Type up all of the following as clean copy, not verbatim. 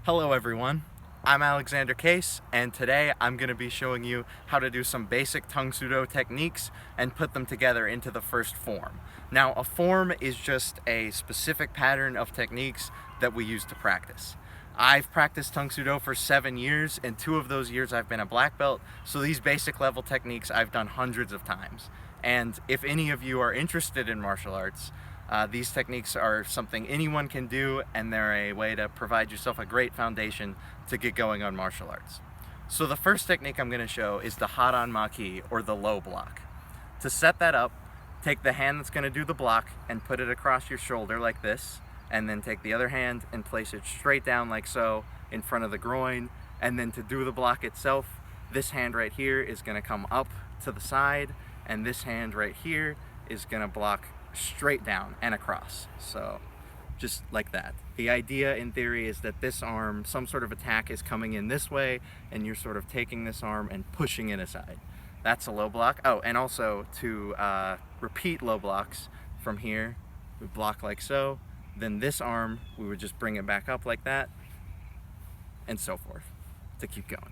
Hello everyone, I'm Alexander Case, and today I'm going to be showing you how to do some basic tongue sudo techniques and put them together into the first form. Now, a form is just a specific pattern of techniques that we use to practice. I've practiced tongue sudo for 7 years, and 2 of those years I've been a black belt, so these basic level techniques I've done hundreds of times. And if any of you are interested in martial arts, these techniques are something anyone can do, and they're a way to provide yourself a great foundation to get going on martial arts. So the first technique I'm going to show is the Haran Maki, or the low block. To set that up, take the hand that's going to do the block and put it across your shoulder like this, and then take the other hand and place it straight down like so in front of the groin. And then to do the block itself, this hand right here is going to come up to the side, and this hand right here is going to block straight down and across. So just like that. The idea in theory is that this arm, some sort of attack is coming in this way, and you're sort of taking this arm and pushing it aside. That's a low block. Oh, and also to repeat low blocks from here, we block like so, then this arm we would just bring it back up like that, and so forth to keep going.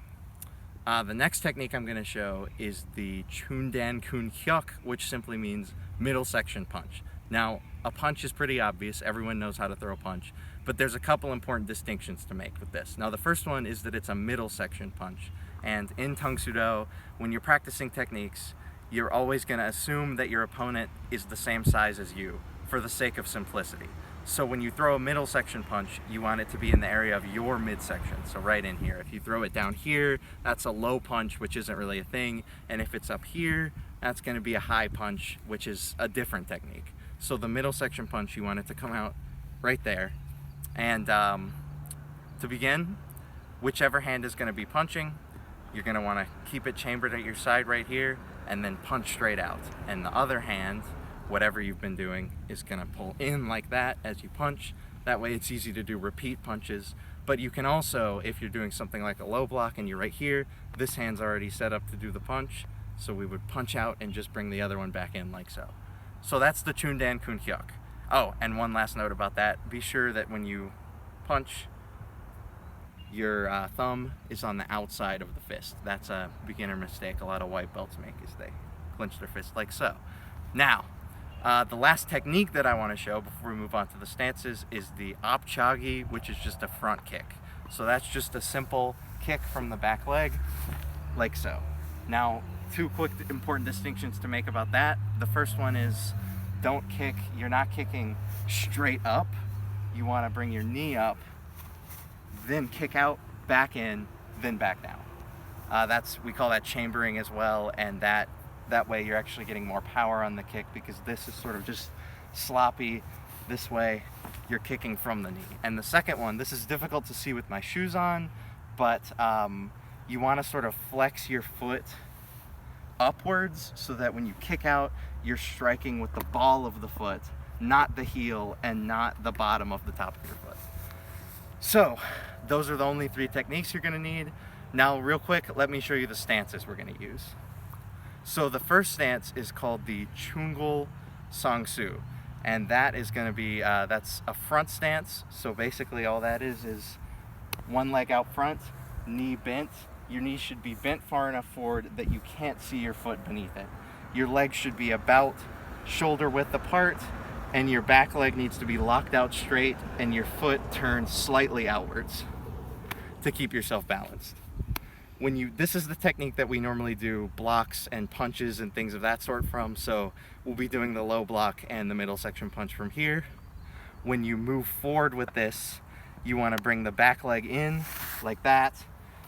The next technique I'm going to show is the Chundan Kun Hyuk, which simply means middle section punch. Now, a punch is pretty obvious, everyone knows how to throw a punch, but there's a couple important distinctions to make with this. Now, the first one is that it's a middle section punch, and in tongue sudo, when you're practicing techniques, you're always going to assume that your opponent is the same size as you for the sake of simplicity. So when you throw a middle section punch, you want it to be in the area of your midsection, so right in here. If you throw it down here, that's a low punch, which isn't really a thing, and if it's up here, that's going to be a high punch, which is a different technique. So the middle section punch, you want it to come out right there. And to begin, whichever hand is going to be punching, you're going to want to keep it chambered at your side right here, and then punch straight out. And the other hand, whatever you've been doing, is going to pull in like that as you punch. That way it's easy to do repeat punches. But you can also, if you're doing something like a low block and you're right here, this hand's already set up to do the punch, so we would punch out and just bring the other one back in like so. So that's the Chundan Kun Hyuk. Oh, and one last note about that, be sure that when you punch, your thumb is on the outside of the fist. That's a beginner mistake a lot of white belts make, is they clench their fist like so. Now, the last technique that I want to show before we move on to the stances is the Apchagi, which is just a front kick. So that's just a simple kick from the back leg, like so. Now, 2 quick important distinctions to make about that. The first one is don't kick, you're not kicking straight up. You want to bring your knee up, then kick out, back in, then back down. We call that chambering as well, and that way you're actually getting more power on the kick, because this is sort of just sloppy. This way you're kicking from the knee. And the second one, this is difficult to see with my shoes on, but you want to sort of flex your foot upwards so that when you kick out, you're striking with the ball of the foot, not the heel and not the bottom of the top of your foot. So those are the only 3 techniques you're going to need. Now real quick, let me show you the stances we're going to use. So the first stance is called the Chungul Sangsu, and that is going to be, that's a front stance. So basically all that is one leg out front, knee bent. Your knee should be bent far enough forward that you can't see your foot beneath it. Your legs should be about shoulder width apart, and your back leg needs to be locked out straight, and your foot turned slightly outwards to keep yourself balanced. This is the technique that we normally do blocks and punches and things of that sort from, so we'll be doing the low block and the middle section punch from here. When you move forward with this, you want to bring the back leg in like that,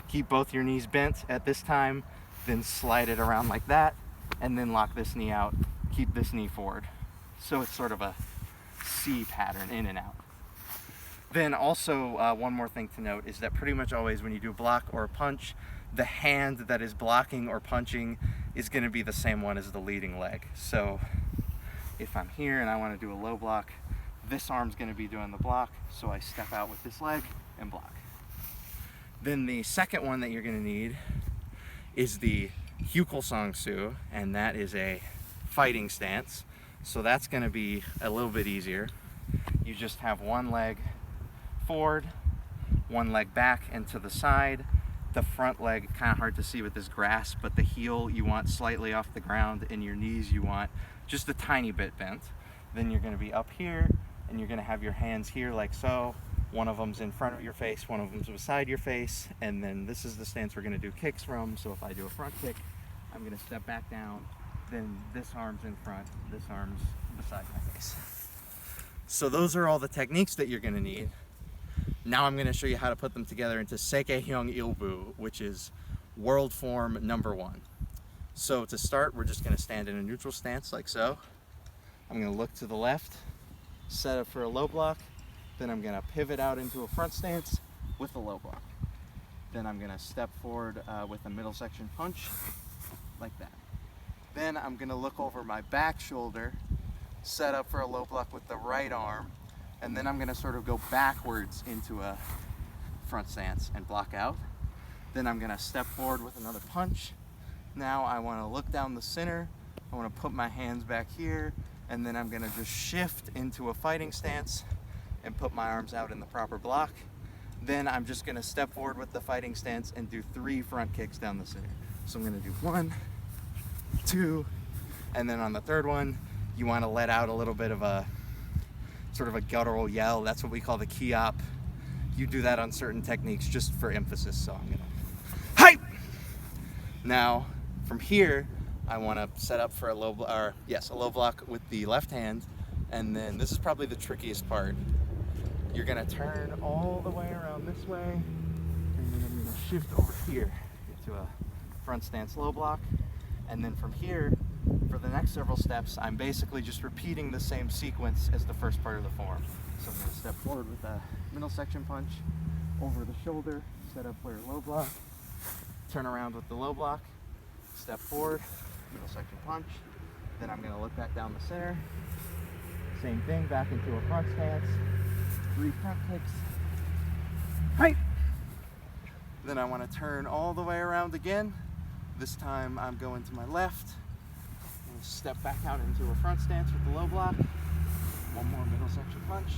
keep both your knees bent at this time, then slide it around like that, and then lock this knee out, keep this knee forward. So it's sort of a C pattern, in and out. Then also, one more thing to note is that pretty much always when you do a block or a punch, the hand that is blocking or punching is going to be the same one as the leading leg. So if I'm here and I want to do a low block, this arm's going to be doing the block, so I step out with this leg and block. Then the second one that you're going to need is the Hyukul Sangsu, and that is a fighting stance. So that's going to be a little bit easier. You just have one leg forward, one leg back and to the side. The front leg, kind of hard to see with this grass, but the heel you want slightly off the ground, and your knees you want just a tiny bit bent. Then you're going to be up here, and you're going to have your hands here like so. One of them's in front of your face, one of them's beside your face, and then this is the stance we're going to do kicks from. So if I do a front kick, I'm going to step back down, then this arm's in front, this arm's beside my face. So those are all the techniques that you're going to need. Now I'm going to show you how to put them together into Seikehyung Ilbu, which is world form number 1. So to start, we're just going to stand in a neutral stance like so. I'm going to look to the left, set up for a low block, then I'm going to pivot out into a front stance with a low block. Then I'm going to step forward with a middle section punch, like that. Then I'm going to look over my back shoulder, set up for a low block with the right arm, and then I'm going to sort of go backwards into a front stance and block out. Then I'm going to step forward with another punch. Now I want to look down the center, I want to put my hands back here, and then I'm going to just shift into a fighting stance and put my arms out in the proper block. Then I'm just going to step forward with the fighting stance and do 3 front kicks down the center. So I'm going to do 1, 2, and then on the third one, you want to let out a little bit of a sort of a guttural yell. That's what we call the kiop. You do that on certain techniques just for emphasis. So I'm gonna hype. Now from here, I want to set up for a low block with the left hand, and then this is probably the trickiest part. You're gonna turn all the way around this way, and then I'm gonna shift over here into a front stance low block, and then from here, for the next several steps, I'm basically just repeating the same sequence as the first part of the form. So I'm going to step forward with a middle section punch, over the shoulder, set up for a low block, turn around with the low block, step forward, middle section punch, then I'm going to look back down the center, same thing, back into a front stance, 3 front kicks, hype! Then I want to turn all the way around again. This time I'm going to my left. Step back out into a front stance with the low block. 1 more middle section punch.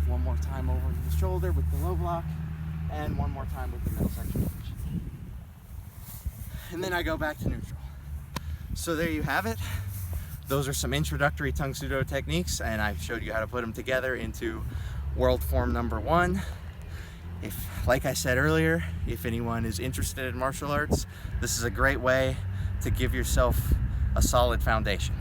1 more time over the shoulder with the low block. And 1 more time with the middle section punch. And then I go back to neutral. So there you have it. Those are some introductory Tung Sudo techniques, and I showed you how to put them together into world form number 1. Like I said earlier, if anyone is interested in martial arts, this is a great way to give yourself a solid foundation.